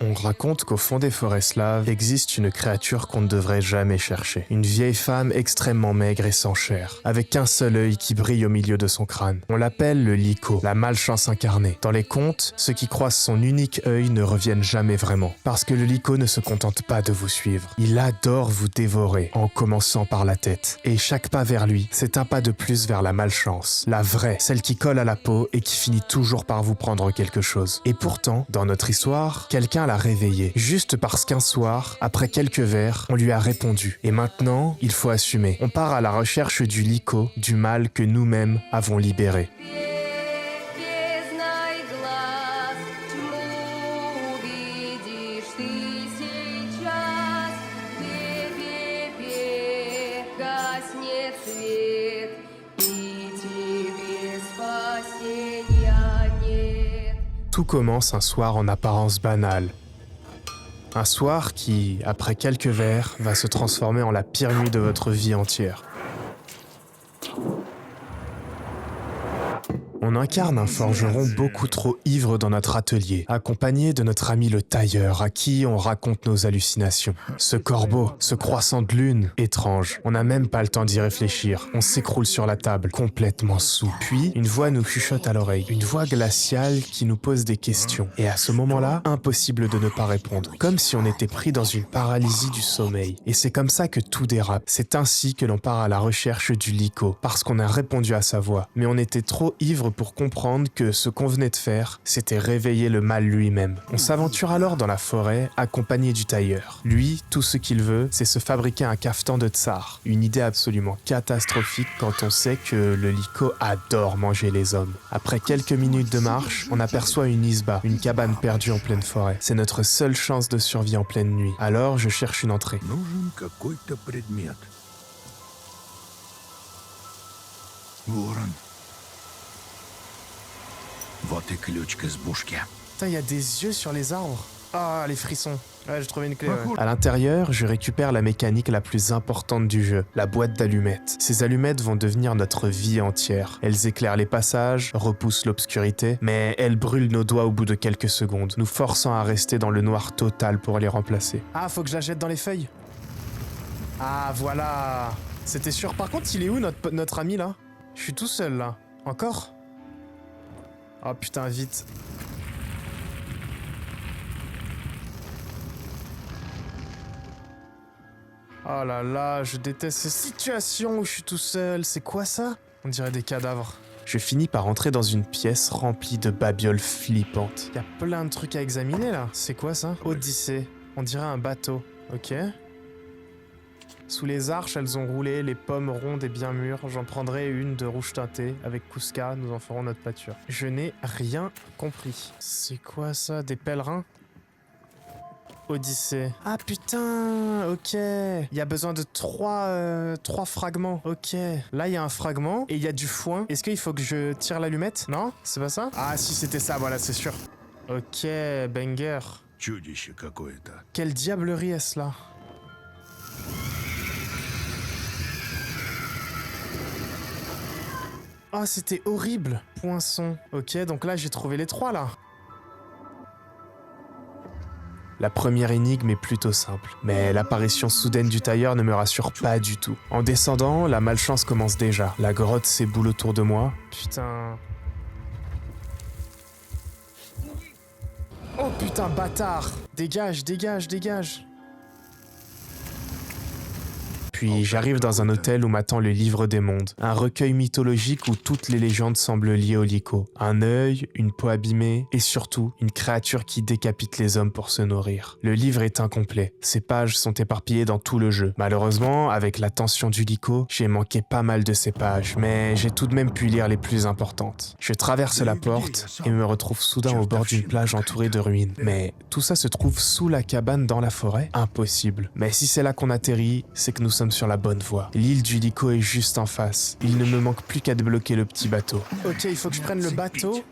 On raconte qu'au fond des forêts slaves existe une créature qu'on ne devrait jamais chercher. Une vieille femme extrêmement maigre et sans chair, avec qu'un seul œil qui brille au milieu de son crâne. On l'appelle le Liko, la malchance incarnée. Dans les contes, ceux qui croisent son unique œil ne reviennent jamais vraiment, parce que le Liko ne se contente pas de vous suivre. Il adore vous dévorer, en commençant par la tête. Et chaque pas vers lui, c'est un pas de plus vers la malchance. La vraie, celle qui colle à la peau et qui finit toujours par vous prendre quelque chose. Et pourtant, dans notre histoire, quelqu'un l'a réveillé, juste parce qu'un soir, après quelques verres, on lui a répondu. Et maintenant, il faut assumer. On part à la recherche du Liko, du mal que nous-mêmes avons libéré. Tout commence un soir en apparence banal. Un soir qui, après quelques verres, va se transformer en la pire nuit de votre vie entière. On incarne un forgeron beaucoup trop ivre dans notre atelier, accompagné de notre ami le tailleur, à qui on raconte nos hallucinations. Ce corbeau, ce croissant de lune, étrange. On n'a même pas le temps d'y réfléchir. On s'écroule sur la table, complètement saoul. Puis, une voix nous chuchote à l'oreille. Une voix glaciale qui nous pose des questions. Et à ce moment-là, impossible de ne pas répondre. Comme si on était pris dans une paralysie du sommeil. Et c'est comme ça que tout dérape. C'est ainsi que l'on part à la recherche du Liko, parce qu'on a répondu à sa voix. Mais on était trop ivre pour comprendre que ce qu'on venait de faire, c'était réveiller le mal lui-même. On s'aventure alors dans la forêt, accompagné du tailleur. Lui, tout ce qu'il veut, c'est se fabriquer un caftan de tsar. Une idée absolument catastrophique quand on sait que le Liko adore manger les hommes. Après quelques minutes de marche, on aperçoit une isba, une cabane perdue en pleine forêt. C'est notre seule chance de survie en pleine nuit. Alors, je cherche une entrée. Нужен какой-то предмет. Ворон. Вот и ключ к избушке. Putain, il y a des yeux sur les arbres. Ah, les frissons. Ouais, j'ai trouvé une clé, ouais. À l'intérieur, je récupère la mécanique la plus importante du jeu, la boîte d'allumettes. Ces allumettes vont devenir notre vie entière. Elles éclairent les passages, repoussent l'obscurité, mais elles brûlent nos doigts au bout de quelques secondes, nous forçant à rester dans le noir total pour les remplacer. Ah, faut que je la jette dans les feuilles. Ah, voilà. C'était sûr. Par contre, il est où notre ami, là? Je suis tout seul, là. Encore? Oh putain, vite. Oh là là, je déteste ces situations où je suis tout seul. C'est quoi ça? On dirait des cadavres. Je finis par entrer dans une pièce remplie de babioles flippantes. Il y a plein de trucs à examiner là. C'est quoi ça? Odyssée. On dirait un bateau. Ok. Sous les arches, elles ont roulé, les pommes rondes et bien mûres. J'en prendrai une de rouge teinté. Avec Kouska, nous en ferons notre pâture. Je n'ai rien compris. C'est quoi ça? Des pèlerins? Odyssée. Ah putain, ok. Il y a besoin de trois fragments. Ok. Là, il y a un fragment et il y a du foin. Est-ce qu'il faut que je tire l'allumette? Non? C'est pas ça? Ah si, c'était ça, voilà, c'est sûr. Ok, banger. Чудище какое-то. Quelle diablerie est-ce là? Oh, c'était horrible. Poinçon. Ok, donc là, j'ai trouvé les trois, là. La première énigme est plutôt simple, mais l'apparition soudaine du tailleur ne me rassure pas du tout. En descendant, la malchance commence déjà. La grotte s'éboule autour de moi. Putain... Oh putain, bâtard! Dégage, dégage, dégage! Puis j'arrive dans un hôtel où m'attend le livre des mondes, un recueil mythologique où toutes les légendes semblent liées au Liko. Un œil, une peau abîmée, et surtout, une créature qui décapite les hommes pour se nourrir. Le livre est incomplet, ses pages sont éparpillées dans tout le jeu. Malheureusement, avec la tension du Liko, j'ai manqué pas mal de ces pages, mais j'ai tout de même pu lire les plus importantes. Je traverse la porte et me retrouve soudain au bord d'une plage entourée de ruines. Mais tout ça se trouve sous la cabane dans la forêt? Impossible. Mais si c'est là qu'on atterrit, c'est que nous sommes sur la bonne voie. L'île du Liko est juste en face. Il ne me manque plus qu'à débloquer le petit bateau. Ok, il faut que je prenne le bateau.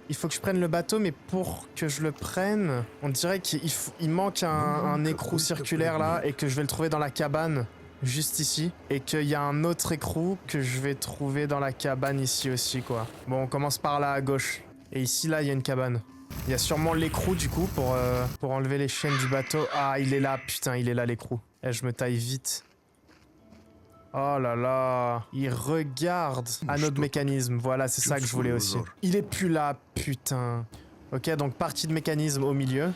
Il faut que je prenne le bateau, mais pour que je le prenne, on dirait qu'il manque un écrou circulaire là, et que je vais le trouver dans la cabane, juste ici. Et qu'il y a un autre écrou que je vais trouver dans la cabane ici aussi, quoi. Bon, on commence par là à gauche. Et ici, là, il y a une cabane. Il y a sûrement l'écrou du coup pour enlever les chaînes du bateau. Ah, il est là, putain, il est là l'écrou. Eh, je me taille vite. Oh là là, il regarde. Anneau de mécanisme, voilà, c'est ça que je voulais aussi. Il est plus là, putain. Ok, donc partie de mécanisme au milieu.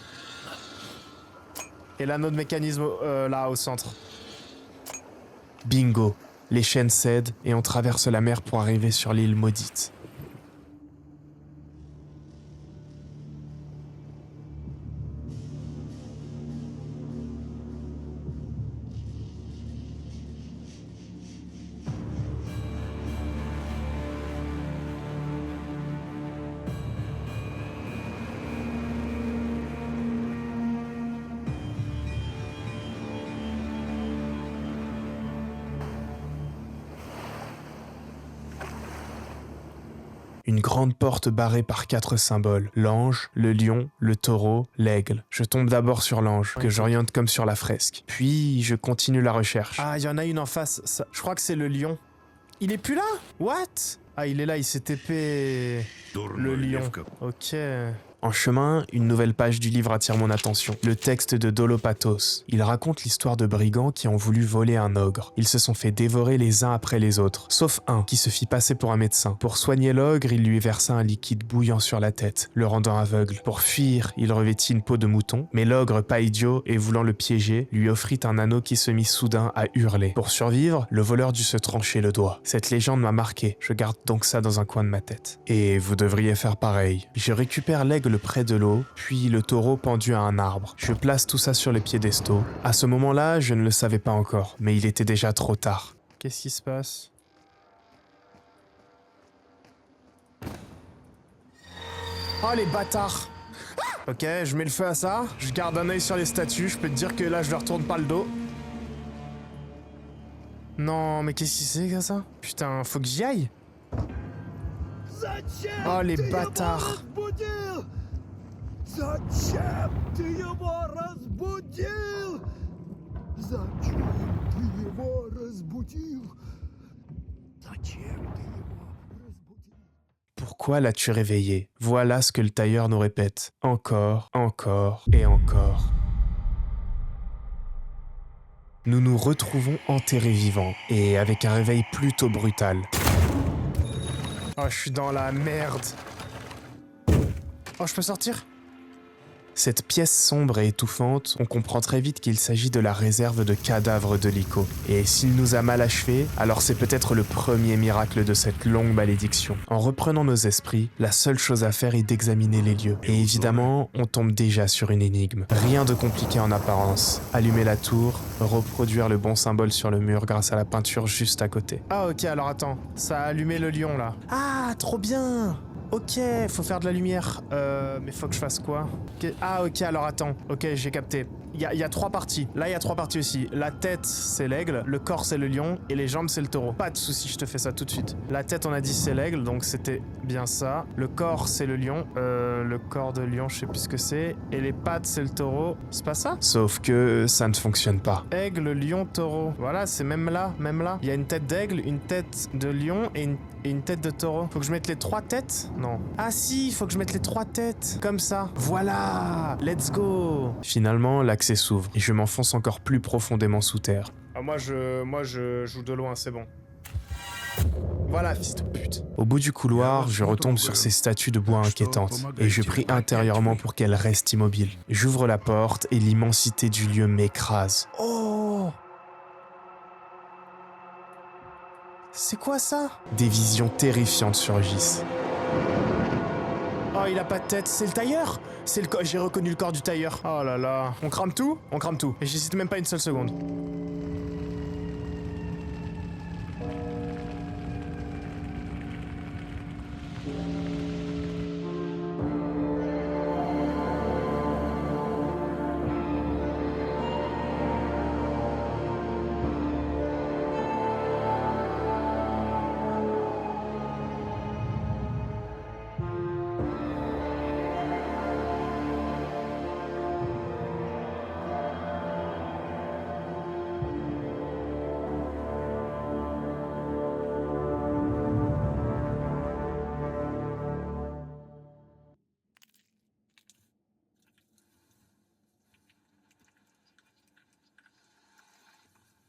Et l'anneau de mécanisme là, au centre. Bingo. Les chaînes cèdent et on traverse la mer pour arriver sur l'île maudite. Une grande porte barrée par 4 symboles. L'ange, le lion, le taureau, l'aigle. Je tombe d'abord sur l'ange, que j'oriente comme sur la fresque. Puis, je continue la recherche. Ah, il y en a une en face. Ça, je crois que c'est le lion. Il est plus là? What? Ah, il est là, il s'est TP... Le lion. Ok. En chemin, une nouvelle page du livre attire mon attention. Le texte de Dolopatos. Il raconte l'histoire de brigands qui ont voulu voler un ogre. Ils se sont fait dévorer les uns après les autres, sauf un qui se fit passer pour un médecin. Pour soigner l'ogre, il lui versa un liquide bouillant sur la tête, le rendant aveugle. Pour fuir, il revêtit une peau de mouton, mais l'ogre, pas idiot et voulant le piéger, lui offrit un anneau qui se mit soudain à hurler. Pour survivre, le voleur dut se trancher le doigt. Cette légende m'a marqué, je garde donc ça dans un coin de ma tête. Et vous devriez faire pareil. Je récupère l'aigle près de l'eau, puis le taureau pendu à un arbre. Je place tout ça sur les piédestaux. À ce moment-là, je ne le savais pas encore, mais il était déjà trop tard. Qu'est-ce qui se passe? Oh les bâtards! Ok, je mets le feu à ça, je garde un œil sur les statues, je peux te dire que là je leur tourne pas le dos. Non, mais qu'est-ce que c'est que ça? Putain, faut que j'y aille. Oh les bâtards! Зачем ты его разбудил? Зачем ты его разбудил? Зачем ты его разбудил? Pourquoi l'as-tu réveillé? Voilà ce que le tailleur nous répète. Encore, encore et encore. Nous nous retrouvons enterrés vivants, et avec un réveil plutôt brutal. Oh, je suis dans la merde. Oh, je peux sortir? Cette pièce sombre et étouffante, on comprend très vite qu'il s'agit de la réserve de cadavres de Lyko. Et s'il nous a mal achevés, alors c'est peut-être le premier miracle de cette longue malédiction. En reprenant nos esprits, la seule chose à faire est d'examiner les lieux. Et évidemment, on tombe déjà sur une énigme. Rien de compliqué en apparence. Allumer la tour, reproduire le bon symbole sur le mur grâce à la peinture juste à côté. Ah ok, alors attends, ça a allumé le lion là. Ah, trop bien! Ok, faut faire de la lumière. Mais faut que je fasse quoi? Ah ok, alors attends. Ok, j'ai capté. Il y a 3 parties. Là, il y a 3 parties aussi. La tête, c'est l'aigle. Le corps, c'est le lion. Et les jambes, c'est le taureau. Pas de soucis, je te fais ça tout de suite. La tête, on a dit, c'est l'aigle. Donc, c'était bien ça. Le corps, c'est le lion. Le corps de lion, je sais plus ce que c'est. Et les pattes, c'est le taureau. C'est pas ça? Sauf que ça ne fonctionne pas. Aigle, lion, taureau. Voilà, c'est même là, même là. Il y a une tête d'aigle, une tête de lion et une tête de taureau. Faut que je mette les 3 têtes? Non. Ah si, faut que je mette les 3 têtes. Comme ça. Voilà! Let's go! Finalement, l'accès s'ouvre et je m'enfonce encore plus profondément sous terre. Ah, moi je joue de loin, c'est bon. Voilà, fils de pute. Au bout du couloir, je retombe sur ces statues de bois inquiétantes et je prie intérieurement pour qu'elles restent immobiles. J'ouvre la porte et l'immensité du lieu m'écrase. Oh! C'est quoi ça? Des visions terrifiantes surgissent. Oh, il a pas de tête, c'est le tailleur? C'est le corps, j'ai reconnu le corps du tailleur. Oh là là. On crame tout? On crame tout. Et j'hésite même pas une seule seconde.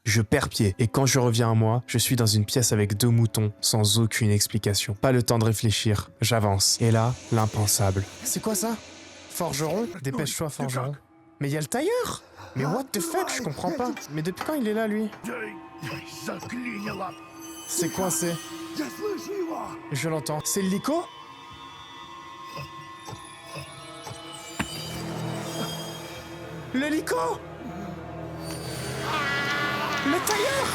Je perds pied, et quand je reviens à moi, je suis dans une pièce avec 2 moutons, sans aucune explication. Pas le temps de réfléchir, j'avance. Et là, l'impensable. C'est quoi ça? Forgeron? Dépêche-toi, forgeron. Mais il y a le tailleur! Mais what the fuck, je comprends pas. Mais depuis quand il est là, lui? Заклинило! C'est coincé. Я слышу его! Je l'entends. C'est le Lico? Le Lico! Le tailleur!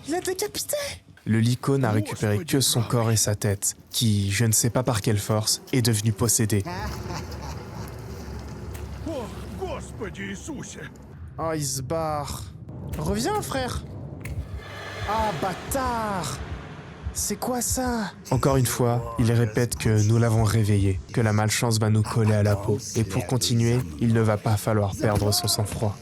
Il a décapité! Le Lico n'a récupéré que son corps et sa tête, qui, je ne sais pas par quelle force, est devenu possédé. О, Господи Иисусе! Oh, il se barre. Reviens, frère! Ah, bâtard! C'est quoi ça? Encore une fois, il répète que nous l'avons réveillé, que la malchance va nous coller à la peau. Et pour continuer, il ne va pas falloir perdre son sang-froid.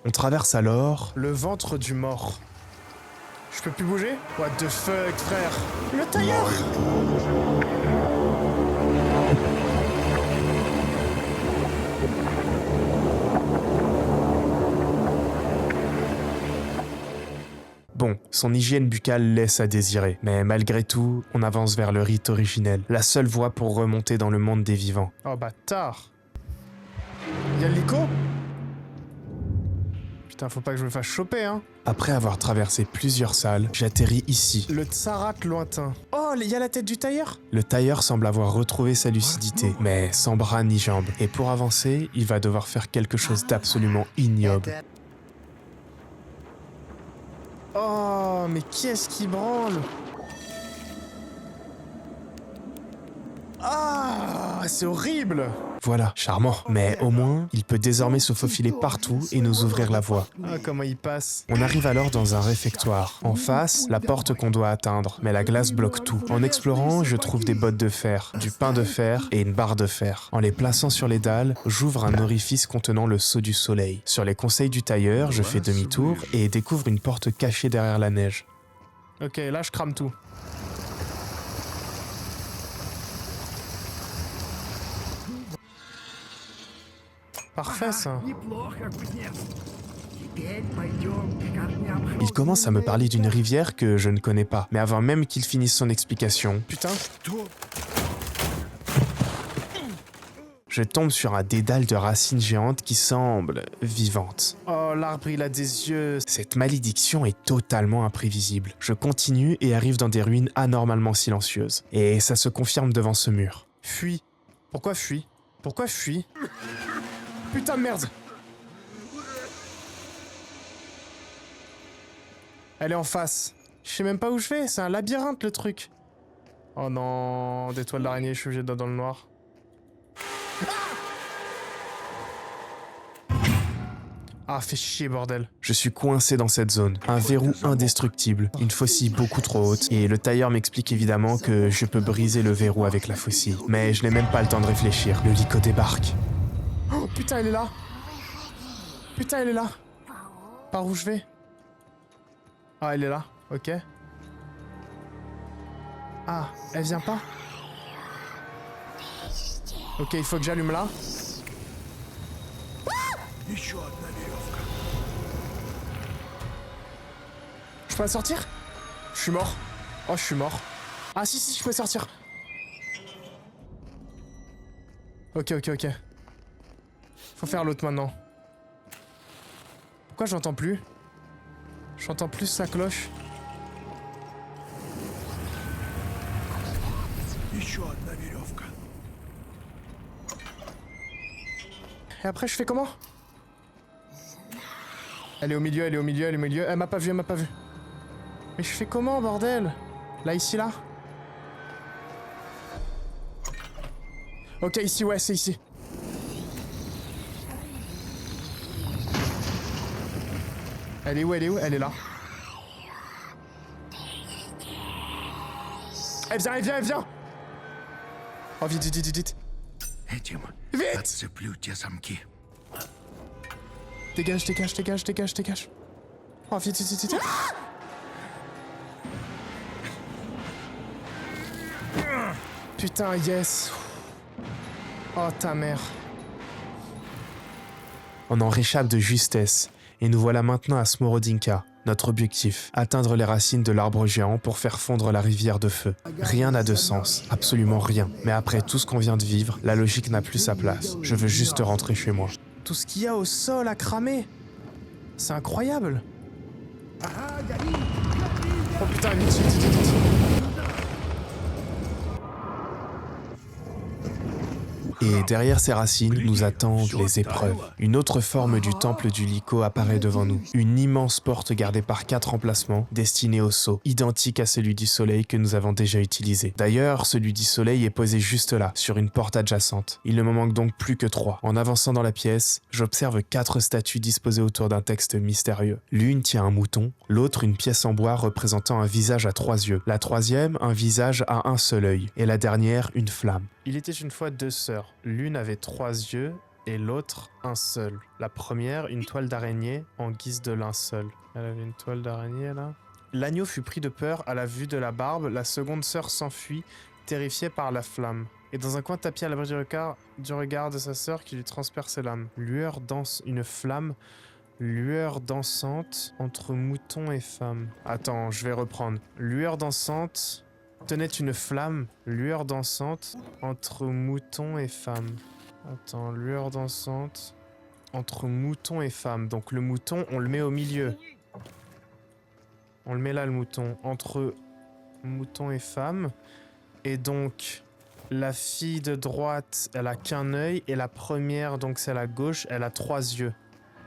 On traverse alors le ventre du mort. Je peux plus bouger? What the fuck, frère? Le tailleur! Bon, son hygiène buccale laisse à désirer, mais malgré tout, on avance vers le rite originel, la seule voie pour remonter dans le monde des vivants. Oh bâtard! Y'a le Lico? Putain, faut pas que je me fasse choper, hein. Après avoir traversé plusieurs salles, j'atterris ici. Le Tsarat lointain. Oh, il y a la tête du tailleur? Le tailleur semble avoir retrouvé sa lucidité, mais sans bras ni jambes. Et pour avancer, il va devoir faire quelque chose d'absolument ignoble. Oh, mais qu'est-ce qui branle? Ah, c'est horrible! Voilà, charmant. Mais au moins, il peut désormais se faufiler partout et nous ouvrir la voie. Ah, comment il passe. On arrive alors dans un réfectoire. En face, la porte qu'on doit atteindre, mais la glace bloque tout. En explorant, je trouve des bottes de fer, du pain de fer et une barre de fer. En les plaçant sur les dalles, j'ouvre un orifice contenant le sceau du soleil. Sur les conseils du tailleur, je fais demi-tour et découvre une porte cachée derrière la neige. Ok, là je crame tout. Parfait ça. Неплохо, кузнец. Теперь пойдем к камням. Il commence à me parler d'une rivière que je ne connais pas. Mais avant même qu'il finisse son explication... Putain. Je tombe sur un dédale de racines géantes qui semble vivante. Oh, l'arbre il a des yeux. Cette malédiction est totalement imprévisible. Je continue et arrive dans des ruines anormalement silencieuses. Et ça se confirme devant ce mur. Fuis. Pourquoi fuis? Pourquoi fuis? Putain de merde! Elle est en face. Je sais même pas où je vais, c'est un labyrinthe le truc. Oh non, des toiles d'araignée, je suis obligé d'être dans le noir. Ah, fais chier, bordel. Je suis coincé dans cette zone. Un verrou indestructible, une faucille beaucoup trop haute, et le tailleur m'explique évidemment que je peux briser le verrou avec la faucille. Mais je n'ai même pas le temps de réfléchir. Le Lico débarque. Oh putain, elle est là! Putain, elle est là! Par où je vais? Ah, elle est là, ok. Ah, elle vient pas? Ok, il faut que j'allume là. Еще одна веревка. Je peux la sortir? Je suis mort. Oh, je suis mort. Ah si, si, je peux sortir. Ok, ok, ok. Faut faire l'autre maintenant. Pourquoi j'entends plus? J'entends plus sa cloche. Еще одна веревка. Et après, je fais comment? Elle est au milieu, elle est au milieu, elle est au milieu. Elle m'a pas vu, elle m'a pas vu. Mais je fais comment, bordel? Là, ici, là? Ok, ici, ouais, c'est ici. Elle est où? Elle est où? Elle est là. Elle vient, elle vient, elle vient! Oh, vite, vite, vite, vite! Этим Вить! отцеплю те замки. Dégage, dégage, dégage, dégage, dégage! Oh, vite, vite, vite, vite! Ah, putain, yes! Oh, ta mère! On en réchappe de justesse, et nous voilà maintenant à Smorodinka. Notre objectif, atteindre les racines de l'arbre géant pour faire fondre la rivière de feu. Rien n'a de sens, absolument rien. Mais après tout ce qu'on vient de vivre, la logique n'a plus sa place. Je veux juste rentrer chez moi. Tout ce qu'il y a au sol a cramé. C'est incroyable. Oh putain, vite, vite, vite, vite. Et derrière ces racines, nous attendent les épreuves. Une autre forme du temple du Lyco apparaît devant nous. Une immense porte gardée par 4 emplacements, destinée au sceau, identique à celui du soleil que nous avons déjà utilisé. D'ailleurs, celui du soleil est posé juste là, sur une porte adjacente. Il ne me manque donc plus que 3. En avançant dans la pièce, j'observe 4 statues disposées autour d'un texte mystérieux. L'une tient un mouton, l'autre une pièce en bois représentant un visage à 3 yeux, la troisième un visage à un seul œil, et la dernière une flamme. Il était une fois 2 sœurs. L'une avait 3 yeux et l'autre un seul. La première, une toile d'araignée en guise de linceul. Elle avait une toile d'araignée là. L'agneau fut pris de peur à la vue de la barbe. La seconde sœur s'enfuit, terrifiée par la flamme. Et dans un coin tapis à l'abri du regard de sa sœur qui lui transperçait l'âme. Lueur danse une flamme. Lueur dansante entre mouton et femme. Attends, je vais reprendre. Lueur dansante tenait une flamme, lueur dansante, entre mouton et femme. Attends, lueur dansante, entre mouton et femme. Donc le mouton, on le met au milieu. On le met là, le mouton, entre mouton et femme. Et donc, la fille de droite, elle a qu'un œil, et la première, donc celle à gauche, elle a 3 yeux.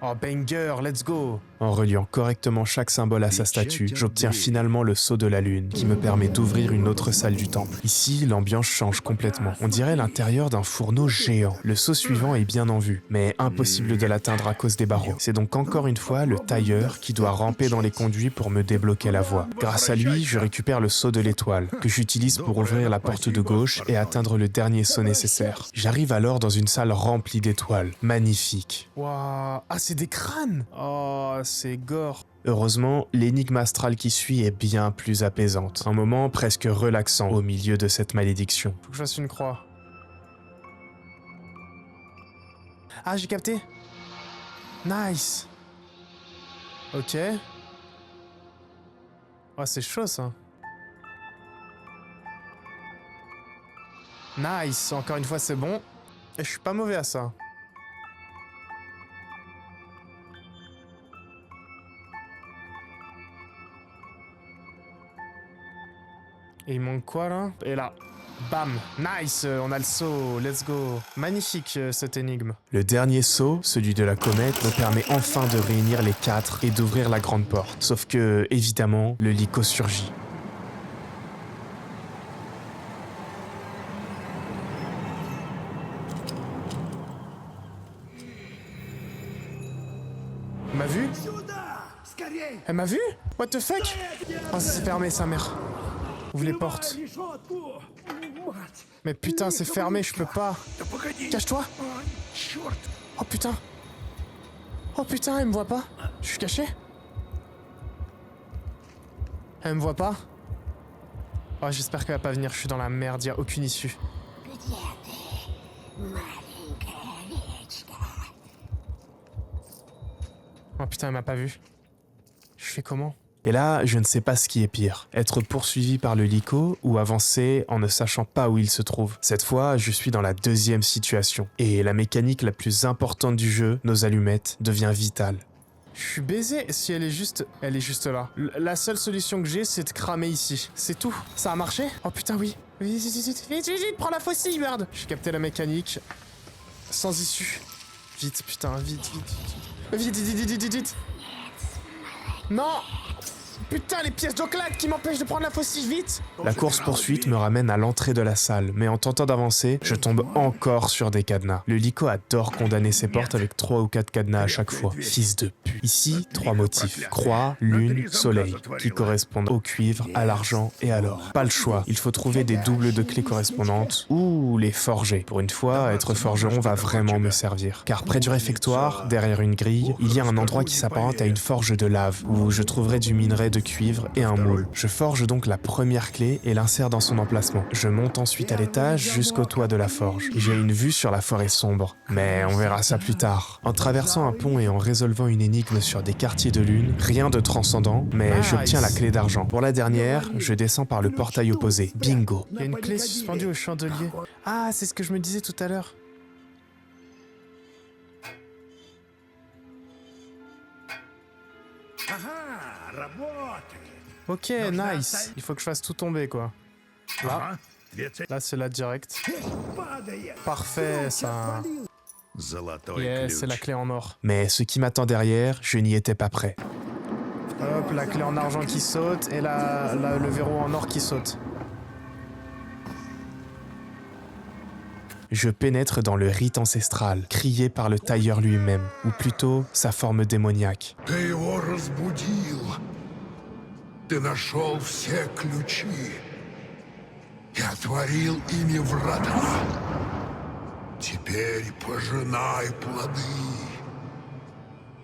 Oh banger, let's go! En reliant correctement chaque symbole à sa statue, j'obtiens finalement le sceau de la lune, qui me permet d'ouvrir une autre salle du temple. Ici, l'ambiance change complètement. On dirait l'intérieur d'un fourneau géant. Le sceau suivant est bien en vue, mais impossible de l'atteindre à cause des barreaux. C'est donc encore une fois le tailleur qui doit ramper dans les conduits pour me débloquer la voie. Grâce à lui, je récupère le sceau de l'étoile, que j'utilise pour ouvrir la porte de gauche et atteindre le dernier sceau nécessaire. J'arrive alors dans une salle remplie d'étoiles. Magnifique. Waouh! Ah, c'est des crânes! Oh, c'est gore. Heureusement, l'énigme astrale qui suit est bien plus apaisante. Un moment presque relaxant au milieu de cette malédiction. Faut que je fasse une croix. Ah, j'ai capté. Nice. Ok. Oh, c'est chaud ça. Nice. Encore une fois, c'est bon. Et je suis pas mauvais à ça. Et il manque quoi là? Et là, bam, nice, on a le saut, let's go. Magnifique cette énigme. Le dernier saut, celui de la comète, me permet enfin de réunir les 4 et d'ouvrir la grande porte. Sauf que, évidemment, le Lyco surgit. Elle m'a vu? Elle m'a vu? What the fuck? Oh, c'est fermé sa mère. Ouvre les portes. Mais putain, c'est fermé, je peux pas. Cache-toi. Oh putain. Oh putain, elle me voit pas. Je suis caché. Elle me voit pas. Oh, j'espère qu'elle va pas venir, je suis dans la merde, y a aucune issue. Oh putain, elle m'a pas vu. Je fais comment? Et là, je ne sais pas ce qui est pire. Être poursuivi par le Lyco ou avancer en ne sachant pas où il se trouve. Cette fois, je suis dans la deuxième situation. Et la mécanique la plus importante du jeu, nos allumettes, devient vitale. Je suis baisé si elle est juste là. La seule solution que j'ai, c'est de cramer ici. C'est tout. Ça a marché? Oh putain, oui. Vite, vite, vite, vite, vite, prends la faucille, merde. J'ai capté la mécanique. Sans issue. Vite, putain, vite, vite, vite. Vite, vite, vite, vite, vite, vite. Non! Putain, les pièces d'Oclad qui m'empêchent de prendre la faucille vite! La course-poursuite me ramène à l'entrée de la salle, mais en tentant d'avancer, je tombe encore sur des cadenas. Le Lyco adore condamner ses portes avec 3 ou 4 cadenas à chaque fois. Fils de pute. Ici, 3 motifs. Croix, lune, soleil, qui correspondent au cuivre, à l'argent et à l'or. Pas le choix, il faut trouver des doubles de clés correspondantes ou les forger. Pour une fois, être forgeron va vraiment me servir. Car près du réfectoire, derrière une grille, il y a un endroit qui s'apparente à une forge de lave, où je trouverai du minerai de cuivre et un moule. Je forge donc la première clé et l'insère dans son emplacement. Je monte ensuite à l'étage jusqu'au toit de la forge. J'ai une vue sur la forêt sombre, mais on verra ça plus tard. En traversant un pont et en résolvant une énigme sur des quartiers de lune, rien de transcendant, mais j'obtiens la clé d'argent. Pour la dernière, je descends par le portail opposé. Bingo! Il y a une clé suspendue au chandelier. Ah, c'est ce que je me disais tout à l'heure. Ага, работает. Ok, nice. Il faut que je fasse tout tomber, quoi. Là, Ага, две цели. là c'est la direct. Падает. Parfait, ça. Золотой Yeah, ключ. c'est la clé en or. Mais ce qui m'attend derrière, je n'y étais pas prêt. Hop, la clé en argent qui saute et le verrou en or qui saute. Je pénètre dans le rite ancestral, crié par le tailleur lui-même, ou plutôt sa forme démoniaque. Ты его разбудил. Ты нашел все ключи. И отворил ими врата. Теперь пожинай плоды.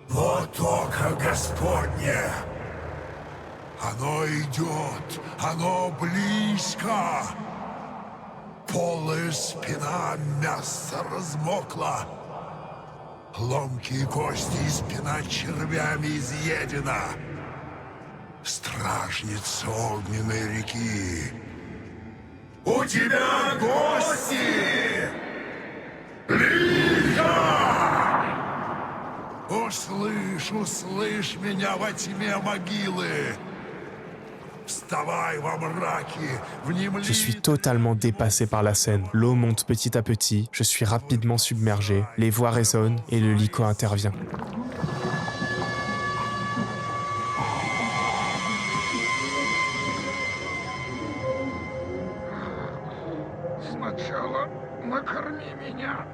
Вот око Господне. Оно идет, оно близко. Полая спина мясо размокла. Ломкие кости и спина червями изъедена. Стражница огненной реки. У тебя гости! Лихо! Услышь, услышь меня во тьме могилы! Вставай во мраке, внемли... Je suis totalement dépassé par la scène. L'eau monte petit à petit, je suis rapidement submergé, les voix résonnent et le Lyco intervient. Сначала накорми меня.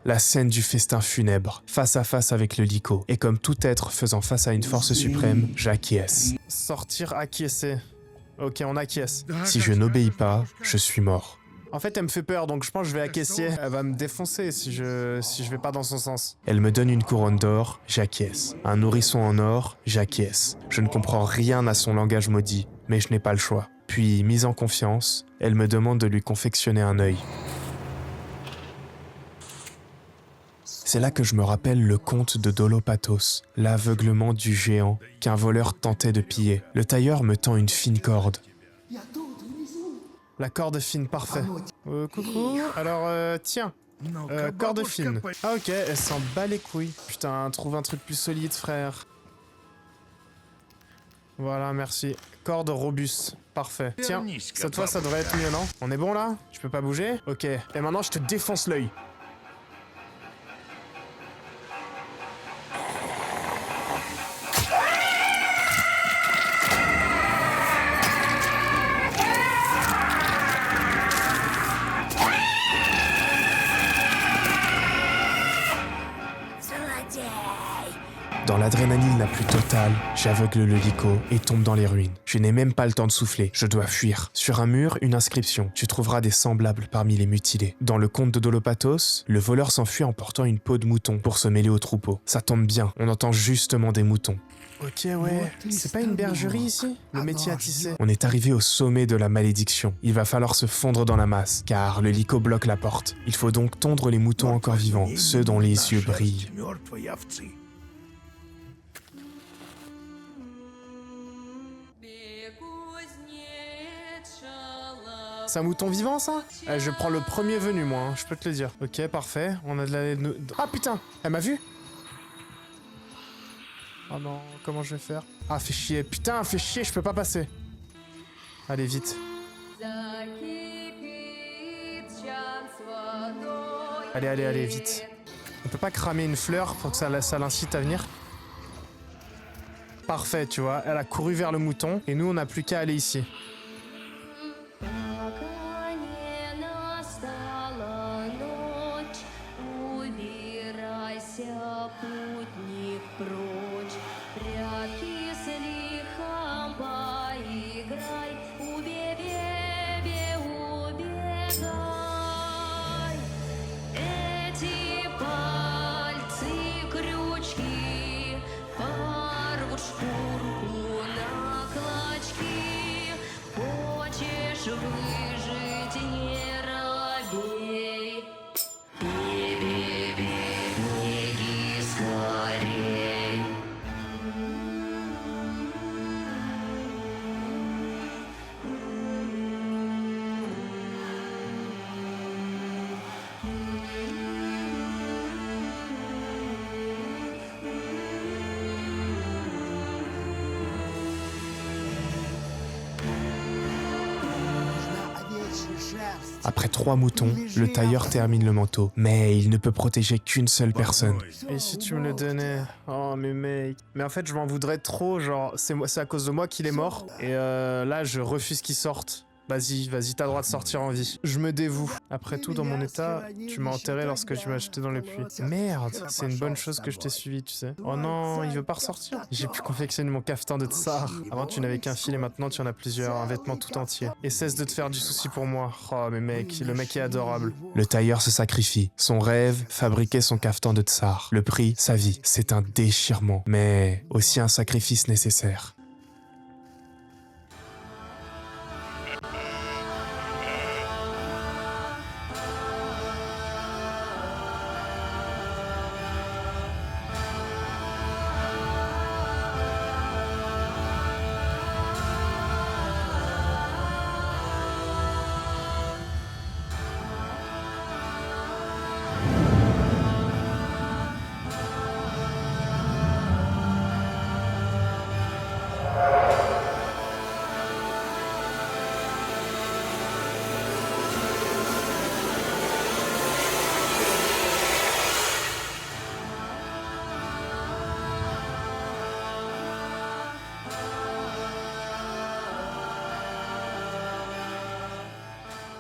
La scène du festin funèbre, face à face avec le Lyco. Et comme tout être faisant face à une force suprême, j'acquiesce. Sortir, acquiescer. Ok, on acquiesce. Si je n'obéis pas, je suis mort. En fait, elle me fait peur, donc je pense que je vais acquiescer. Elle va me défoncer si je vais pas dans son sens. Elle me donne une couronne d'or, j'acquiesce. Un nourrisson en or, j'acquiesce. Je ne comprends rien à son langage maudit, mais je n'ai pas le choix. Puis, mise en confiance, elle me demande de lui confectionner un œil. C'est là que je me rappelle le conte de Dolopatos, l'aveuglement du géant qu'un voleur tentait de piller. Le tailleur me tend une fine corde. La corde fine, parfait. Coucou, alors tiens, Ну-ка, corde бабушка, fine. по- Ah ok, elle s'en bat les couilles. Putain, trouve un truc plus solide, frère. Voilà, merci. Corde robuste, parfait. Tiens, cette fois ça devrait être mieux, non? On est bon là? Je peux pas bouger? Ok, et maintenant je te défonce l'œil. Dans l'adrénaline la plus totale, j'aveugle le Lyco et tombe dans les ruines. Je n'ai même pas le temps de souffler, je dois fuir. Sur un mur, une inscription. Tu trouveras des semblables parmi les mutilés. Dans le conte de Dolopatos, le voleur s'enfuit en portant une peau de mouton pour se mêler au troupeau. Ça tombe bien, on entend justement des moutons. Ok, ouais. C'est pas une bergerie ici? Le métier à tisser. On est arrivé au sommet de la malédiction. Il va falloir se fondre dans la masse, car le Lyco bloque la porte. Il faut donc tondre les moutons encore vivants, ceux dont les yeux brillent. Мертвые овцы. C'est un mouton vivant, ça? Je prends le premier venu, moi, hein, je peux te le dire. Ok, parfait. On a de la... Ah, putain! Elle m'a vu? Oh non, comment je vais faire? Ah, fais chier. Putain, fais chier, je peux pas passer. Allez, vite. Allez, allez, allez, vite. On peut pas cramer une fleur pour que ça l'incite à venir? Parfait, tu vois. Elle a couru vers le mouton et nous, on n'a plus qu'à aller ici. Пока не настала ночь, убирайся, путник, прочь. Прятки с лихом поиграй, убегай. Эти пальцы крючки порвут шкурку на клочки. Хочешь выжить, не робей. Беги скорей. Нужна овечья шерсть. Après 3 moutons, le tailleur termine le manteau. Mais il ne peut protéger qu'une seule personne. Et si tu me le donnais? Oh mais mec. Mais en fait je m'en voudrais trop, genre c'est à cause de moi qu'il est mort. Et là je refuse qu'il sorte. Vas-y, t'as le droit de sortir en vie. Je me dévoue. Après tout, dans mon état, tu m'as enterré lorsque tu m'as jeté dans le puits. Merde, c'est une bonne chose que je t'ai suivi, tu sais. Oh non, il veut pas ressortir. J'ai pu confectionner mon cafetan de tsar. Avant, tu n'avais qu'un fil et maintenant, tu en as plusieurs. Un vêtement tout entier. Et cesse de te faire du souci pour moi. Oh, mais mec, le mec est adorable. Le tailleur se sacrifie. Son rêve, fabriquer son cafetan de tsar. Le prix, sa vie. C'est un déchirement. Mais aussi un sacrifice nécessaire.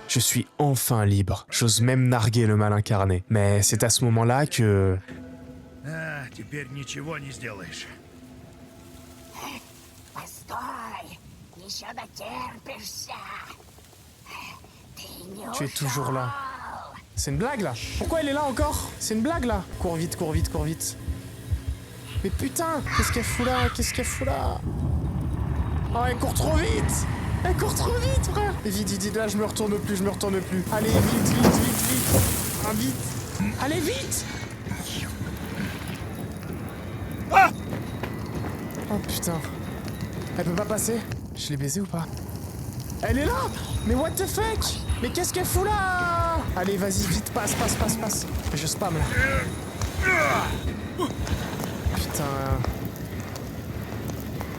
Je suis enfin libre. J'ose même narguer le mal incarné. Mais c'est à ce moment-là que... А, теперь ничего не сделаешь. Постой! Еще дотерпишься! Ты не Tu es toujours là. ушел. C'est une blague là? Pourquoi elle est là encore? C'est une blague là? Cours vite, cours vite, cours vite. Mais putain, qu'est-ce qu'elle fout là? Qu'est-ce qu'elle fout là? Oh, elle court trop vite! Elle court trop vite, frère! Vite, vite, vite, là, je me retourne plus, je me retourne plus. Allez, vite, vite, vite, vite! Ah, vite! Allez, vite! Ah! Oh putain. Elle peut pas passer? Je l'ai baisée ou pas? Elle est là! Mais what the fuck? Mais qu'est-ce qu'elle fout là? Allez, vas-y, vite, passe. Je spam là. Putain.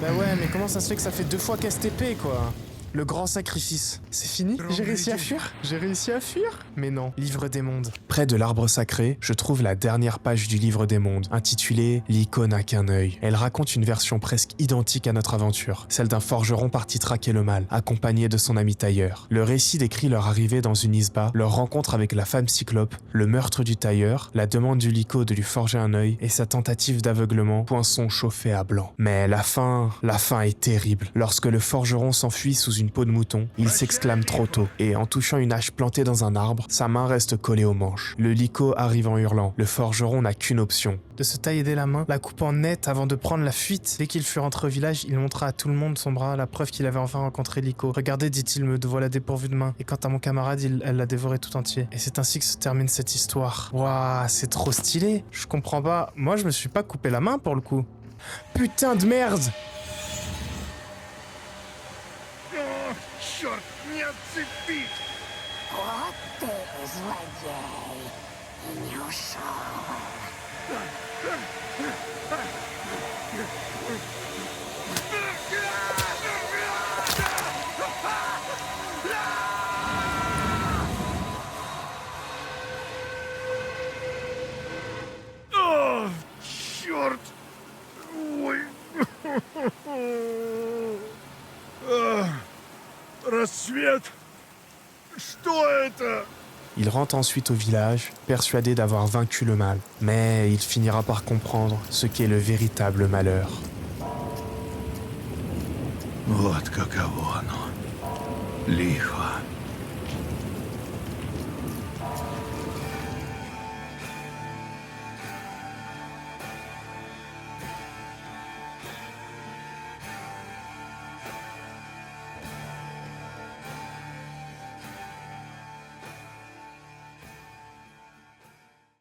Bah ouais, mais comment ça se fait que ça fait 2 fois qu'STP, quoi? Le grand sacrifice. C'est fini? J'ai réussi à fuir? J'ai réussi à fuir? Mais non. Livre des mondes. Près de l'arbre sacré, je trouve la dernière page du livre des mondes, intitulée « L'icône n'a qu'un œil ». Elle raconte une version presque identique à notre aventure, celle d'un forgeron parti traquer le mal, accompagné de son ami tailleur. Le récit décrit leur arrivée dans une isba, leur rencontre avec la femme cyclope, le meurtre du tailleur, la demande du Lyco de lui forger un œil et sa tentative d'aveuglement, poinçon chauffé à blanc. Mais la fin est terrible. Lorsque le forgeron s'enfuit sous une peau de mouton, il s'exclame trop tôt, et en touchant une hache plantée dans un arbre, sa main reste collée au manche. Le Lyco arrive en hurlant. Le forgeron n'a qu'une option. De se tailler dès la main, la coupant net avant de prendre la fuite. Dès qu'il fut rentré au village, il montra à tout le monde son bras, la preuve qu'il avait enfin rencontré Lyco. Regardez, dit-il, me voilà dépourvu de main. Et quant à mon camarade, elle l'a dévoré tout entier. Et c'est ainsi que se termine cette histoire. Waouh, c'est trop stylé. Je comprends pas. Moi, je me suis pas coupé la main pour le coup. Putain de merde! О, черт, не отцепить! Вот ты, злодей, и не ушел. О, черт! Ой! рассвет! Что это? Il rentre ensuite au village, persuadé d'avoir vaincu le mal. Mais il finira par comprendre ce qu'est le véritable malheur. Вот каково оно. Лихо.